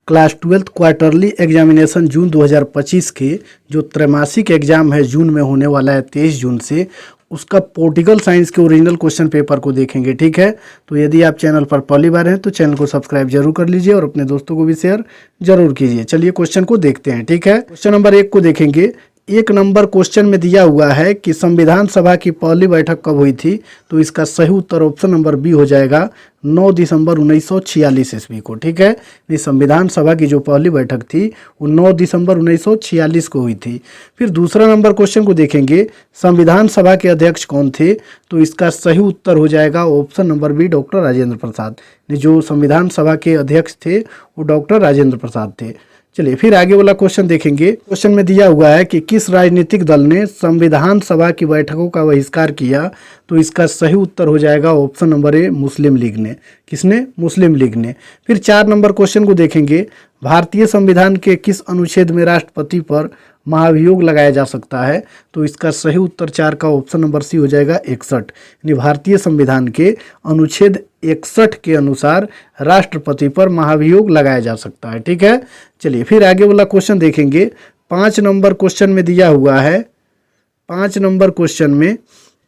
Class 12th quarterly examination जून 2025 के जो त्रैमासिक एग्जाम है जून में होने वाला है 23 जून से, उसका पॉलिटिकल साइंस के ओरिजिनल क्वेश्चन पेपर को देखेंगे। ठीक है, तो यदि आप चैनल पर पहली बार हैं तो चैनल को सब्सक्राइब जरूर कर लीजिए और अपने दोस्तों को भी शेयर जरूर कीजिए। चलिए क्वेश्चन को देखते हैं। ठीक है, क्वेश्चन नंबर 1 को देखेंगे। 1 नंबर क्वेश्चन में दिया हुआ है कि संविधान सभा की पहली बैठक कब हुई थी, तो इसका सही उत्तर ऑप्शन नंबर बी हो जाएगा 9 दिसंबर 1946 ईस्वी को। ठीक है, ये संविधान सभा की जो पहली बैठक थी वो 9 दिसंबर 1946 को हुई थी। फिर दूसरा नंबर क्वेश्चन को देखेंगे, संविधान सभा के अध्यक्ष कौन थे, तो इसका सही उत्तर हो जाएगा option number B doctor Rajendra Prasad. जो संविधान सभा के अध्यक्ष थे वो डॉक्टर राजेंद्र प्रसाद थे। चलिए फिर आगे वाला क्वेश्चन देखेंगे। क्वेश्चन में दिया हुआ है कि किस राजनीतिक दल ने संविधान सभा की बैठकों का बहिष्कार किया, तो इसका सही उत्तर हो जाएगा option number A Muslim league ने। किसने? मुस्लिम लीग ने। फिर 4 नंबर क्वेश्चन को देखेंगे, भारतीय संविधान के किस अनुच्छेद में राष्ट्रपति पर महाभियोग लगाया जा सकता है, तो इसका सही उत्तर 4 का ऑप्शन नंबर सी हो जाएगा 61। यानी भारतीय संविधान के अनुच्छेद 61 के अनुसार राष्ट्रपति पर महाभियोग लगाया जा सकता है। ठीक है, चलिए फिर आगे वाला क्वेश्चन देखेंगे। 5 नंबर क्वेश्चन में दिया हुआ है, 5 नंबर क्वेश्चन में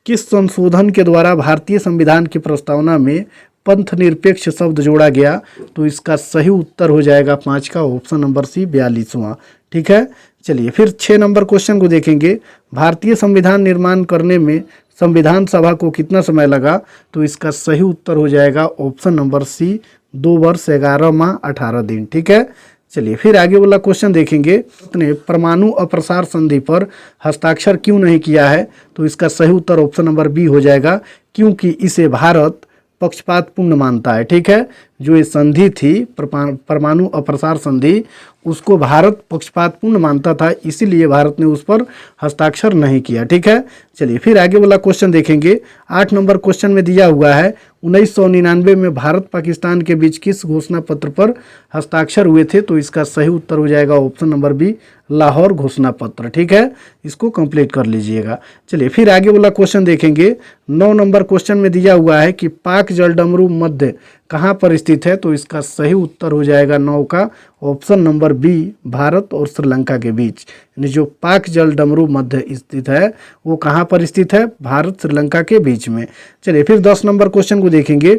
किस संशोधन के द्वारा भारतीय संविधान की प्रस्तावना में पंथ निरपेक्ष शब्द जोड़ा गया, तो इसका सही उत्तर हो जाएगा 5 का ऑप्शन नंबर सी 42वां। ठीक है, चलिए फिर 6 नंबर क्वेश्चन को देखेंगे। भारतीय संविधान निर्माण करने में संविधान सभा को कितना समय लगा, तो इसका सही उत्तर हो जाएगा ऑप्शन नंबर सी 2 वर्ष 11 माह 18 दिन। ठीक है, चलिए फिर आगे वाला क्वेश्चन देखेंगे। ने परमाणु अप्रसार संधि पर हस्ताक्षर क्यों नहीं किया है, तो इसका सही उत्तर ऑप्शन नंबर बी हो जाएगा क्योंकि इसे भारत पक्षपातपूर्ण मानता है। ठीक है, जो ये संधि थी परमाणु अप्रसार संधि, उसको भारत पक्षपातपूर्ण मानता था, इसीलिए भारत ने उस पर हस्ताक्षर नहीं किया। ठीक है, चलिए फिर आगे वाला क्वेश्चन देखेंगे। 8 नंबर क्वेश्चन में दिया हुआ है 1999 में भारत पाकिस्तान के बीच किस घोषणा पत्र पर हस्ताक्षर हुए थे, तो इसका सही उत्तर हो जाएगा ऑप्शन नंबर बी लाहौर घोषणा पत्र। ठीक है, इसको कंप्लीट कर लीजिएगा। चलिए फिर आगे वाला क्वेश्चन देखेंगे। 9 नंबर क्वेश्चन में दिया हुआ है कि पाक जलडमरू मध्य कहाँ पर स्थित है, तो इसका सही उत्तर हो जाएगा 9 का ऑप्शन नंबर बी भारत और श्रीलंका के बीच। यानी जो पाक जलडमरू मध्य स्थित है वो कहाँ पर स्थित है, भारत श्रीलंका के बीच में। चलिए फिर 10 नंबर क्वेश्चन को देखेंगे।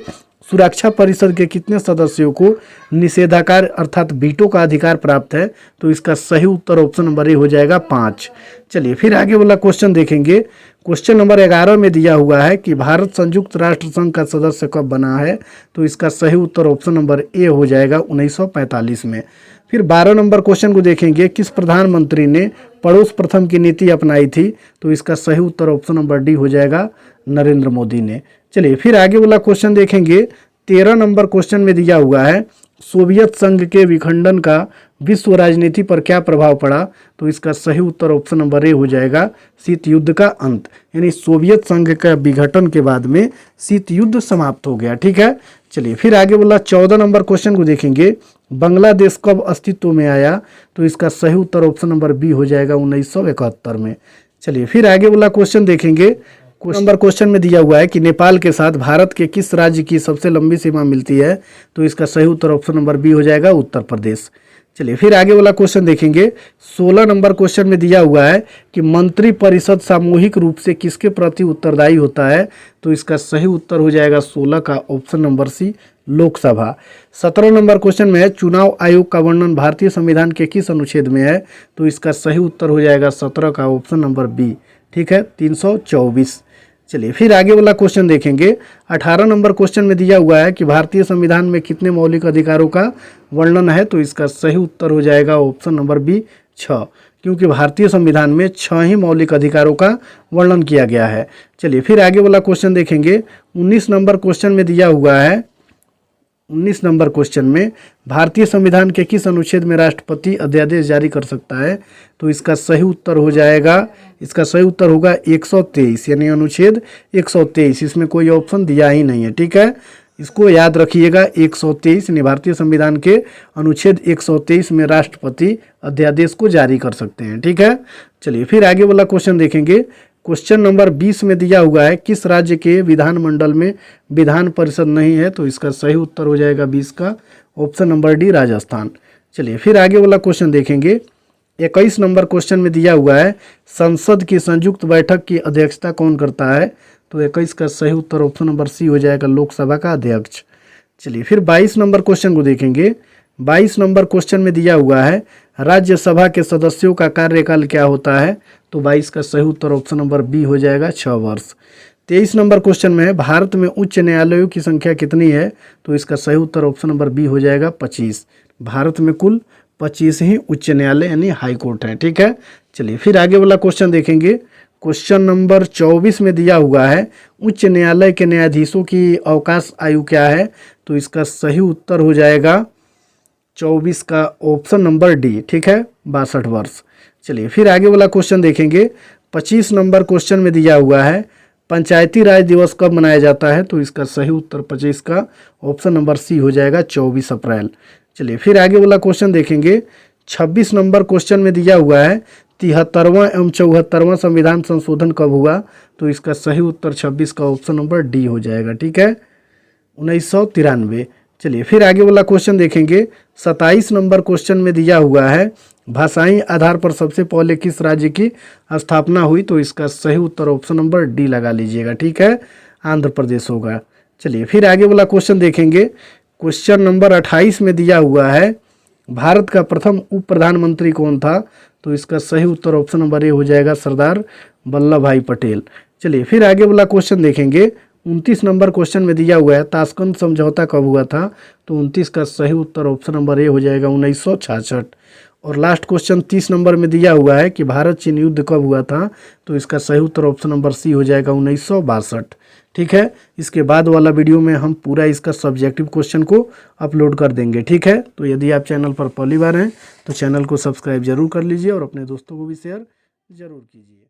सुरक्षा परिषद के कितने सदस्यों को निषेधाधिकार अर्थात वीटो का अधिकार प्राप्त है, तो इसका सही उत्तर ऑप्शन नंबर ए हो जाएगा 5। चलिए फिर आगे वाला क्वेश्चन देखेंगे। क्वेश्चन नंबर 11 में दिया हुआ है कि भारत संयुक्त राष्ट्र संघ का सदस्य कब बना है, तो इसका सही उत्तर ऑप्शन नंबर ए हो जाएगा 1945 में। फिर 12 नंबर क्वेश्चन को देखेंगे। किस प्रधानमंत्री ने पड़ोस प्रथम की नीति अपनाई थी, तो इसका सही उत्तर ऑप्शन नंबर डी हो जाएगा नरेंद्र मोदी ने। चलिए फिर आगे वाला क्वेश्चन देखेंगे। 13 नंबर क्वेश्चन में दिया हुआ है सोवियत संघ के विखंडन का विश्व राजनीति पर क्या प्रभाव पड़ा, तो इसका सही उत्तर ऑप्शन नंबर ए हो जाएगा शीत युद्ध का अंत। यानी सोवियत संघ का विघटन के बाद में शीत युद्ध समाप्त हो गया। ठीक है, चलिए फिर आगे वाला 14 नंबर क्वेश्चन को देखेंगे। बांग्लादेश कब अस्तित्व में आया, तो इसका सही उत्तर ऑप्शन नंबर बी हो जाएगा 1971 में। चलिए फिर आगे वाला क्वेश्चन देखेंगे। नंबर क्वेश्चन में दिया हुआ है कि नेपाल के साथ भारत के किस राज्य की सबसे लंबी सीमा मिलती है, तो इसका सही उत्तर ऑप्शन नंबर बी हो जाएगा उत्तर प्रदेश। चलिए फिर आगे वाला क्वेश्चन देखेंगे। 16 नंबर क्वेश्चन में दिया हुआ है कि मंत्री परिषद सामूहिक रूप से किसके प्रति उत्तरदायी होता है, तो इसका सही उत्तर हो जाएगा 16 का option number C Lok Sabha. 17 number question में है चुनाव आयोग का वर्णन भारतीय संविधान के किस अनुच्छेद में है, तो इसका सही उत्तर हो जाएगा 17 का ऑप्शन नंबर बी। ठीक है, 324। चलिए फिर आगे वाला क्वेश्चन देखेंगे। 18 नंबर क्वेश्चन में दिया हुआ है कि भारतीय संविधान में कितने मौलिक अधिकारों का वर्णन है, तो इसका सही उत्तर हो जाएगा ऑप्शन नंबर बी 6, क्योंकि भारतीय संविधान में 6 ही मौलिक अधिकारों का वर्णन किया गया है। चलिए फिर आगे वाला क्वेश्चन देखेंगे। 19 नंबर क्वेश्चन में दिया हुआ है 19 नंबर क्वेश्चन में भारतीय संविधान के किस अनुच्छेद में राष्ट्रपति अध्यादेश जारी कर सकता है, तो इसका सही उत्तर हो जाएगा, इसका सही उत्तर होगा 123, यानी अनुच्छेद 123। इसमें कोई ऑप्शन दिया ही नहीं है। ठीक है, इसको याद रखिएगा 123 यानी भारतीय संविधान के अनुच्छेद 123 में राष्ट्रपति अध्यादेश को जारी कर सकते हैं। ठीक है, चलिए फिर आगे वाला क्वेश्चन देखेंगे। क्वेश्चन नंबर 20 में दिया हुआ है किस राज्य के विधानमंडल में विधान परिषद नहीं है, तो इसका सही उत्तर हो जाएगा 20 का ऑप्शन नंबर डी राजस्थान। चलिए फिर आगे वाला क्वेश्चन देखेंगे। 21 नंबर क्वेश्चन में दिया हुआ है संसद की संयुक्त बैठक की अध्यक्षता कौन करता है? तो 21 का सही उत्तर ऑप्शन नंबर सी हो जाएगा, लोकसभा का अध्यक्ष। चलिए फिर 22 नंबर क्वेश्चन को देखेंगे। 22 नंबर क्वेश्चन में दिया हुआ है राज्यसभा के सदस्यों का कार्यकाल क्या होता है? तो 22 का सही उत्तर ऑप्शन नंबर बी हो जाएगा, 6 वर्ष। 23 नंबर क्वेश्चन में है भारत में उच्च न्यायालयों की संख्या कितनी है? तो इसका सही उत्तर ऑप्शन नंबर बी हो जाएगा, 25। भारत में कुल 25 ही उच्च न्यायालय यानी हाई कोर्ट है। ठीक है, चलिए फिर आगे वाला क्वेश्चन देखेंगे। क्वेश्चन नंबर 24 में दिया हुआ है उच्च न्यायालय के न्यायाधीशों की अवकाश आयु क्या है? तो इसका सही उत्तर हो जाएगा 24 का ऑप्शन नंबर डी। ठीक है, 62 वर्ष। चलिए फिर आगे वाला क्वेश्चन देखेंगे। 25 नंबर क्वेश्चन में दिया हुआ है पंचायती राज दिवस कब मनाया जाता है? तो इसका सही उत्तर 25 का ऑप्शन नंबर सी हो जाएगा, 24 अप्रैल। चलिए फिर आगे वाला क्वेश्चन देखेंगे। 26 नंबर क्वेश्चन में दिया हुआ है 73वां एवं 74वां संविधान संशोधन कब हुआ? तो इसका सही उत्तर 26 का ऑप्शन नंबर डी हो जाएगा। ठीक है, 1993। चलिए फिर आगे वाला क्वेश्चन देखेंगे। 27 नंबर क्वेश्चन में दिया हुआ है भाषाई आधार पर सबसे पहले किस राज्य की स्थापना हुई? तो इसका सही उत्तर ऑप्शन नंबर डी लगा लीजिएगा। ठीक है, आंध्र प्रदेश होगा। चलिए फिर आगे वाला क्वेश्चन देखेंगे। क्वेश्चन नंबर 28 में दिया हुआ है भारत का प्रथम उप प्रधानमंत्री कौन था? तो इसका सही उत्तर ऑप्शन नंबर ए हो जाएगा, सरदार वल्लभ भाई पटेल। चलिए फिर आगे वाला क्वेश्चन देखेंगे। 29 नंबर क्वेश्चन में दिया हुआ है ताशकंद समझौता कब हुआ था? तो 29 का सही उत्तर ऑप्शन नंबर ए हो जाएगा, 1966। और लास्ट क्वेश्चन 30 नंबर में दिया हुआ है कि भारत चीन युद्ध कब हुआ था? तो इसका सही उत्तर ऑप्शन नंबर सी हो जाएगा, 1962। ठीक है, इसके बाद वाला वीडियो में हम पूरा इसका सब्जेक्टिव क्वेश्चन को अपलोड कर देंगे। ठीक है, तो यदि आप चैनल पर पहली बार हैं तो चैनल को सब्सक्राइब जरूर कर लीजिए और अपने दोस्तों को भी शेयर जरूर कीजिए।